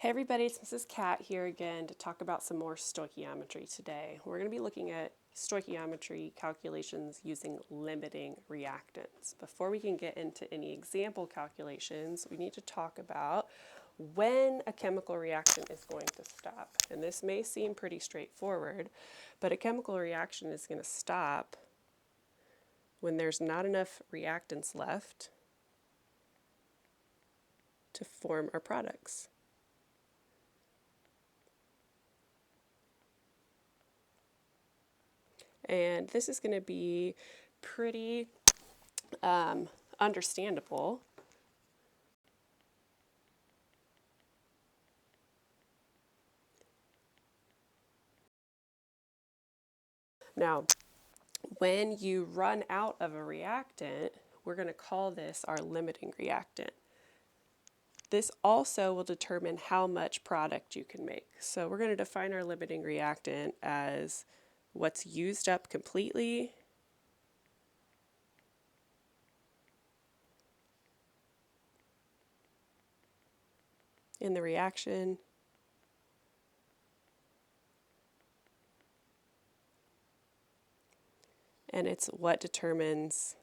Hey everybody, it's Mrs. Cat here again to talk about some more stoichiometry today. We're going to be looking at stoichiometry calculations using limiting reactants. Before we can get into any example calculations, we need to talk about when a chemical reaction is going to stop. And this may seem pretty straightforward, but a chemical reaction is going to stop when there's not enough reactants left to form our products. And this is going to be pretty understandable. Now, when you run out of a reactant, we're going to call this our limiting reactant. This also will determine how much product you can make. So we're going to define our limiting reactant as what's used up completely in the reaction and it's what determines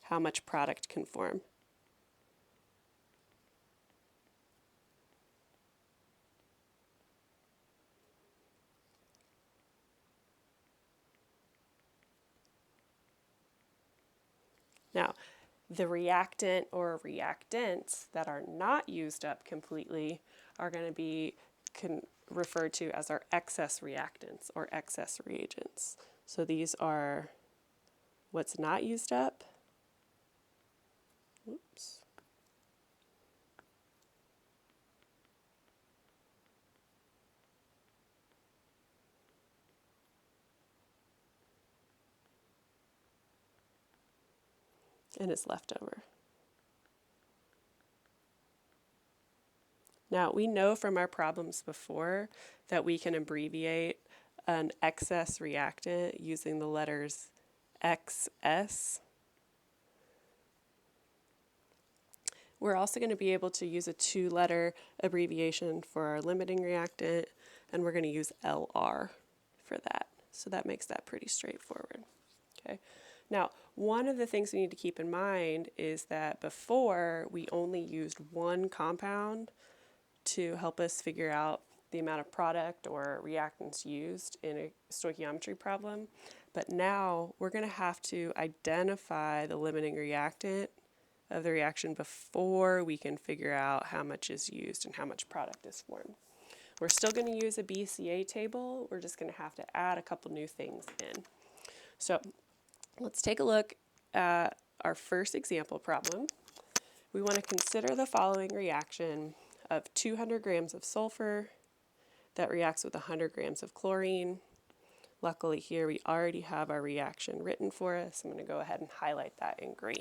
how much product can form. Now, the reactant or reactants that are not used up completely are going to be referred to as our excess reactants or excess reagents. So these are what's not used up. Oops. And it's left over. Now, we know from our problems before that we can abbreviate an excess reactant using the letters XS. We're also going to be able to use a two-letter abbreviation for our limiting reactant, and we're going to use LR for that. So that makes that pretty straightforward. Okay. Now, one of the things we need to keep in mind is that before we only used one compound to help us figure out the amount of product or reactants used in a stoichiometry problem. But now we're going to have to identify the limiting reactant of the reaction before we can figure out how much is used and how much product is formed. We're still going to use a BCA table. We're just going to have to add a couple new things in. So let's take a look at our first example problem. We want to consider the following reaction of 200 grams of sulfur that reacts with 100 grams of chlorine. Luckily here we already have our reaction written for us. I'm going to go ahead and highlight that in green.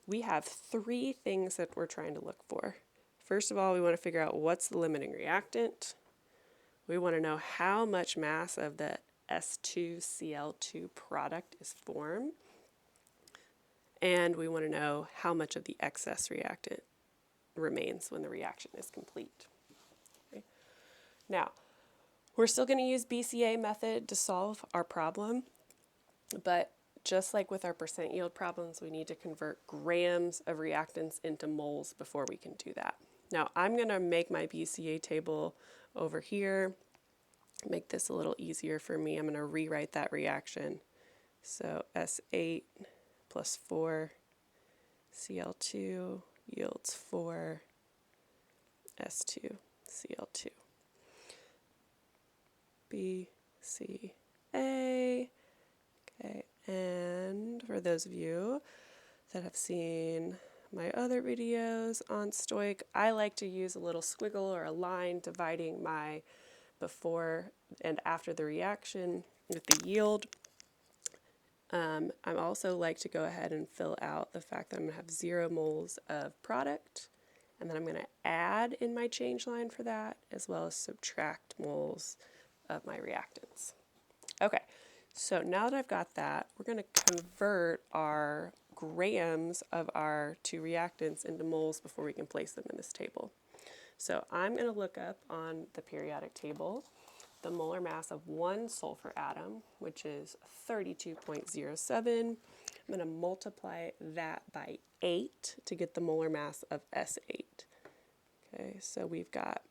We have three things that we're trying to look for. First of all, we want to figure out what's the limiting reactant. We want to know how much mass of the S2Cl2 product is formed. And we want to know how much of the excess reactant remains when the reaction is complete. Okay. Now, we're still going to use BCA method to solve our problem, but just like with our percent yield problems, we need to convert grams of reactants into moles before we can do that. Now, I'm going to make my BCA table over here, make this a little easier for me. I'm going to rewrite that reaction. So S8 plus 4 Cl2 yields 4 S2 Cl2. BCA. Okay, and for those of you that have seen my other videos on stoich, I like to use a little squiggle or a line dividing my before and after the reaction with the yield. I also like to go ahead and fill out the fact that I'm going to have 0 moles of product, and then I'm going to add in my change line for that, as well as subtract moles of my reactants. Okay, so now that I've got that, we're going to convert our grams of our two reactants into moles before we can place them in this table. So I'm going to look up on the periodic table the molar mass of one sulfur atom, which is 32.07. I'm going to multiply that by 8 to get the molar mass of S8. Okay, so we've got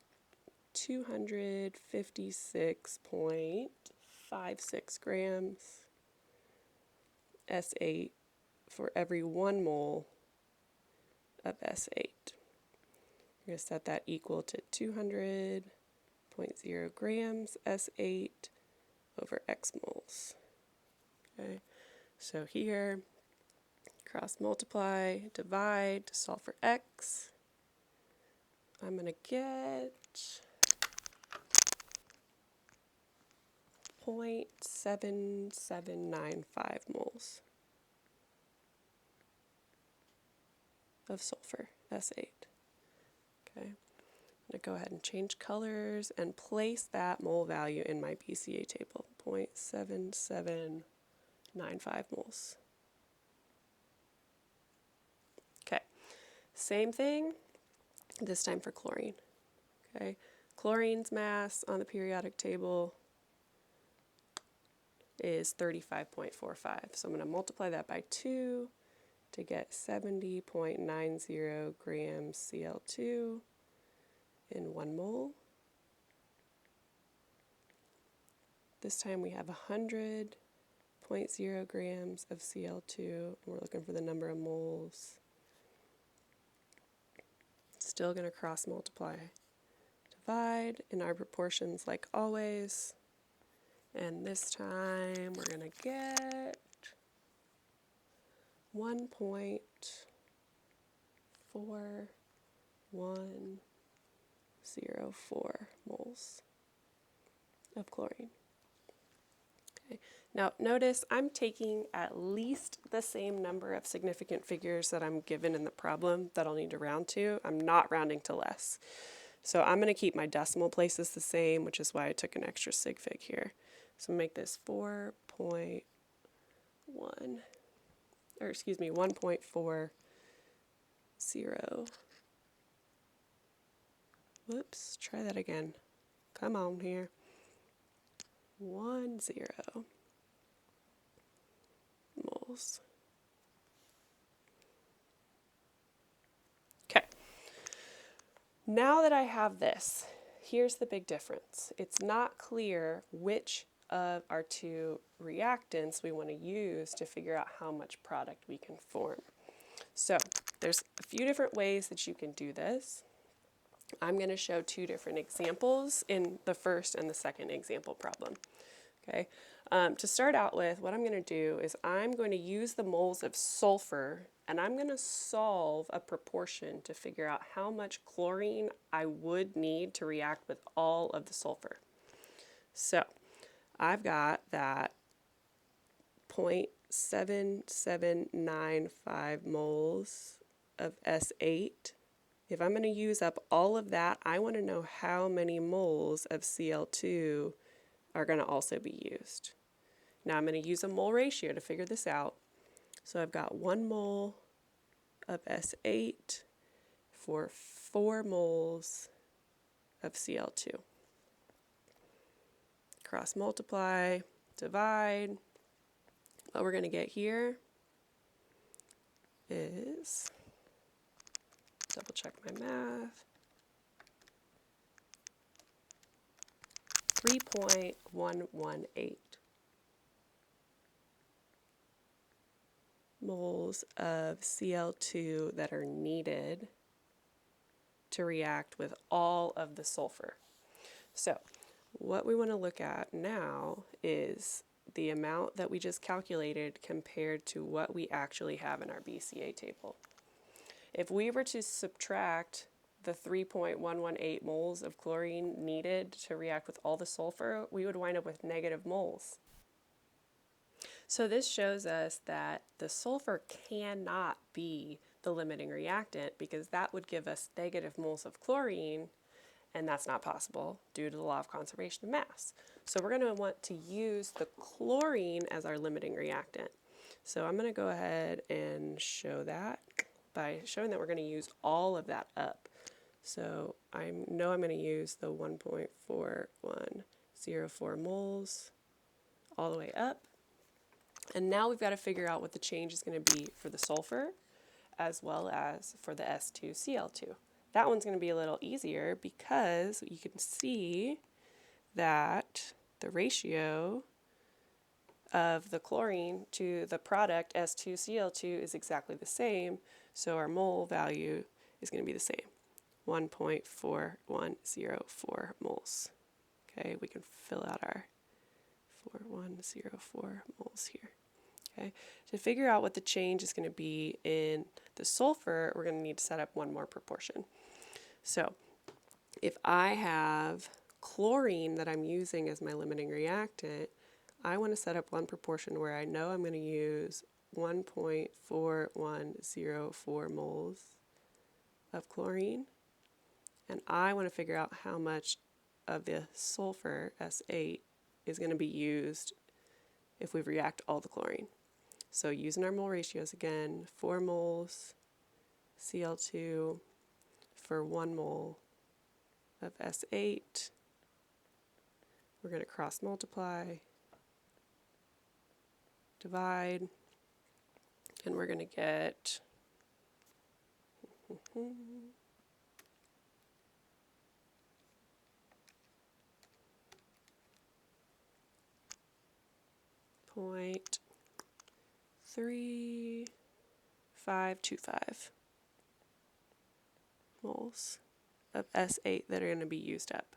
256.56 grams S8 for every 1 mole of S8. We're going to set that equal to 200.0 grams S8 over X moles. Okay, so here, cross multiply, divide to solve for X. I'm going to get 0.7795 moles of sulfur, S8. Okay, I'm going to go ahead and change colors and place that mole value in my BCA table, 0.7795 moles. Okay, same thing, this time for chlorine. Okay, chlorine's mass on the periodic table is 35.45. So I'm going to multiply that by 2 to get 70.90 grams Cl2 in 1 mole. This time we have 100.0 grams of Cl2, and we're looking for the number of moles. Still going to cross multiply, divide in our proportions like always. And this time we're going to get 1.4104 moles of chlorine. Okay. Now notice I'm taking at least the same number of significant figures that I'm given in the problem that I'll need to round to. I'm not rounding to less. So I'm going to keep my decimal places the same, which is why I took an extra sig fig here. So make this 1.40. Whoops, try that again. Come on here. 10 moles. Okay. Now that I have this, here's the big difference. It's not clear which of our two reactants we want to use to figure out how much product we can form. So there's a few different ways that you can do this. I'm going to show 2 different examples in the first and the second example problem. Okay. To start out with, what I'm going to do is I'm going to use the moles of sulfur, and I'm going to solve a proportion to figure out how much chlorine I would need to react with all of the sulfur. So I've got that 0.7795 moles of S8. If I'm going to use up all of that, I want to know how many moles of Cl2 are going to also be used. Now I'm going to use a mole ratio to figure this out. So I've got 1 mole of S8 for 4 moles of Cl2. Cross multiply, divide. What we're going to get here is, double check my math, 3.118 moles of Cl2 that are needed to react with all of the sulfur. So what we want to look at now is the amount that we just calculated compared to what we actually have in our BCA table. If we were to subtract the 3.118 moles of chlorine needed to react with all the sulfur, we would wind up with negative moles. So this shows us that the sulfur cannot be the limiting reactant, because that would give us negative moles of chlorine, and that's not possible due to the law of conservation of mass. So we're going to want to use the chlorine as our limiting reactant. So I'm going to go ahead and show that by showing that we're going to use all of that up. So I know I'm going to use the 1.4104 moles all the way up. And now we've got to figure out what the change is going to be for the sulfur as well as for the S2Cl2. That one's going to be a little easier because you can see that the ratio of the chlorine to the product S2Cl2 is exactly the same, so our mole value is going to be the same, 1.4104 moles. Okay, we can fill out our 4104 moles here. Okay, to figure out what the change is going to be in the sulfur, we're going to need to set up one more proportion. So if I have chlorine that I'm using as my limiting reactant, I want to set up one proportion where I know I'm going to use 1.4104 moles of chlorine, and I want to figure out how much of the sulfur, S8, is going to be used if we react all the chlorine. So using our mole ratios again, 4 moles Cl2 for 1 mole of S8. We're going to cross multiply, divide, and we're going to get 0.3525 moles of S8 that are going to be used up.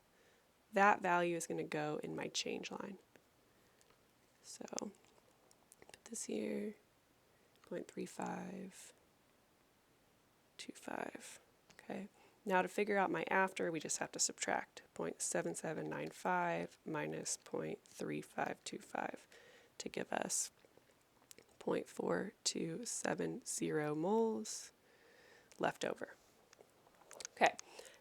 That value is going to go in my change line. So put this here, 0.3525. Okay. Now to figure out my after, we just have to subtract 0.7795 minus 0.3525 to give us 0.4270 moles left over. Okay,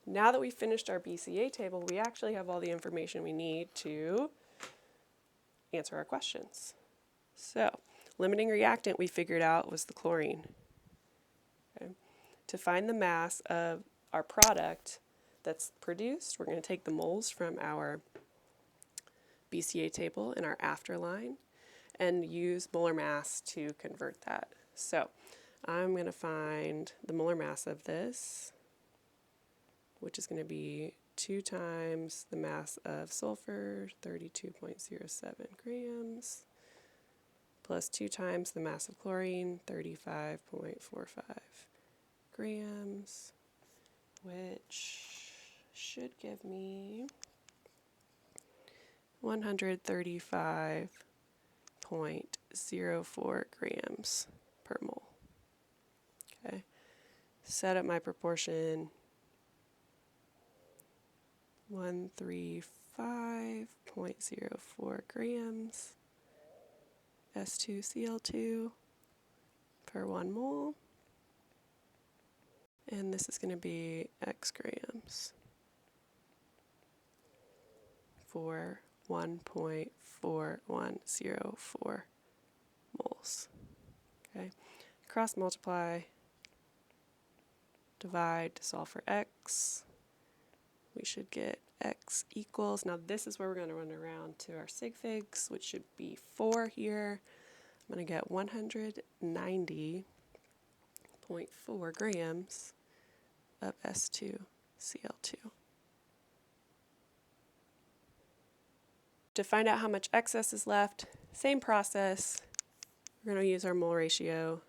now that we've finished our BCA table, we actually have all the information we need to answer our questions. So, limiting reactant we figured out was the chlorine. Okay. To find the mass of our product that's produced, we're going to take the moles from our BCA table in our after line and use molar mass to convert that. So I'm going to find the molar mass of this, which is going to be 2 times the mass of sulfur, 32.07 grams, plus 2 times the mass of chlorine, 35.45 grams, which should give me 135.04 grams per mole. Okay, set up my proportion, 135.04 grams S2Cl2 per 1 mole, and this is going to be X grams for 1.4104 moles. Okay, cross multiply, divide to solve for X. We should get X equals, now this is where we're going to run around to our sig figs, which should be 4 here. I'm going to get 190.4 grams of S2Cl2. To find out how much excess is left, same process. We're going to use our mole ratio,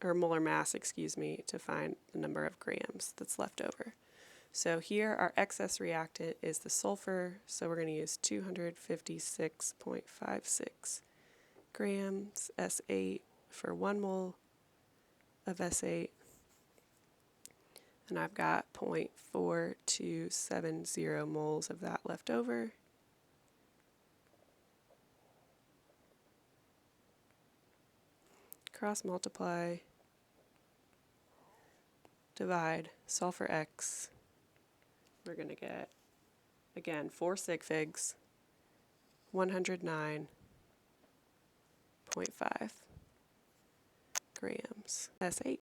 or molar mass, excuse me, to find the number of grams that's left over. So here our excess reactant is the sulfur, so we're going to use 256.56 grams S8 for 1 mole of S8, and I've got 0.4270 moles of that left over. Cross multiply, divide, solve for X. We're going to get, again, 4 sig figs, 109.5. grams. S8.